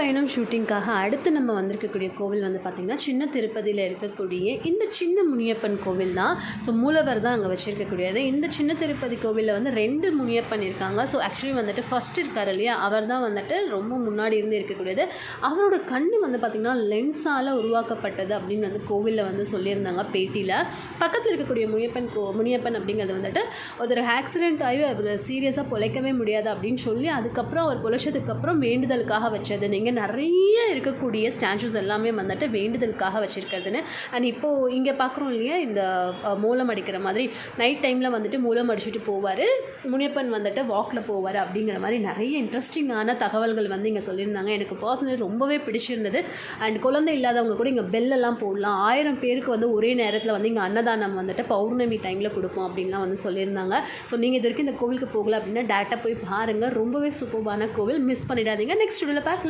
பயணம் ஷூட்டிங்காக அடுத்து நம்ம வந்திருக்கக்கூடிய கோவில் வந்து பார்த்திங்கன்னா சின்ன திருப்பதியில் இருக்கக்கூடிய இந்த சின்ன முனியப்பன் கோவில் தான். ஸோ மூலவர் தான் அங்கே வச்சுருக்கக்கூடியது. இந்த சின்ன திருப்பதி கோவிலில் வந்து 2 முனியப்பன் இருக்காங்க. ஸோ ஆக்சுவலி வந்துட்டு ஃபஸ்ட் இருக்கார் இல்லையா, அவர் தான் வந்துட்டு ரொம்ப முன்னாடி இருந்து இருக்கக்கூடியது. அவரோட கண் வந்து பார்த்திங்கன்னா லென்ஸால் உருவாக்கப்பட்டது அப்படின்னு வந்து கோவிலில் வந்து சொல்லியிருந்தாங்க பேட்டியில். பக்கத்தில் இருக்கக்கூடிய முனியப்பன் அப்படிங்கிறது வந்துட்டு ஒரு ஆக்சிடென்ட் ஆகி அவர் சீரியஸாக பொழைக்கவே முடியாது அப்படின்னு சொல்லி அதுக்கப்புறம் அவர் பொழைச்சதுக்கப்புறம் வேண்டுதலுக்காக வச்சது. நீங்கள் நிறைய இருக்கக்கூடிய ஸ்டாச்சுஸ் எல்லாமே வந்துட்டு வேண்டுதலுக்காக வச்சுருக்கிறதுன்னு. அண்ட் இப்போது இங்கே பார்க்குறோம் இல்லையா, இந்த மூலம் அடிக்கிற மாதிரி நைட் டைமில் வந்துட்டு மூலம் அடிச்சுட்டு போவார், முனியப்பன் வந்துட்டு வாக்கில் போவார் அப்படிங்கிற மாதிரி நிறைய இன்ட்ரெஸ்டிங்கான தகவல்கள் வந்து இங்கே சொல்லியிருந்தாங்க. எனக்கு பர்சனலி ரொம்பவே பிடிச்சிருந்தது. அண்ட் குழந்தை இல்லாதவங்க கூட இங்கே பெல்லெல்லாம் போடலாம். 1000 பேருக்கு வந்து ஒரே நேரத்தில் வந்து இங்கே அன்னதானம் வந்துட்டு பௌர்ணமி டைமில் கொடுப்போம் அப்படின்லாம் வந்து சொல்லியிருந்தாங்க. ஸோ நீங்கள் இது வரைக்கும் இந்த கோவிலுக்கு போகல அப்படின்னா டேரெக்டாக போய் பாருங்கள். ரொம்பவே சூப்பரான கோவில், மிஸ் பண்ணிடாதீங்க. நெக்ஸ்ட் வீடியோவில் பார்க்கலாம்.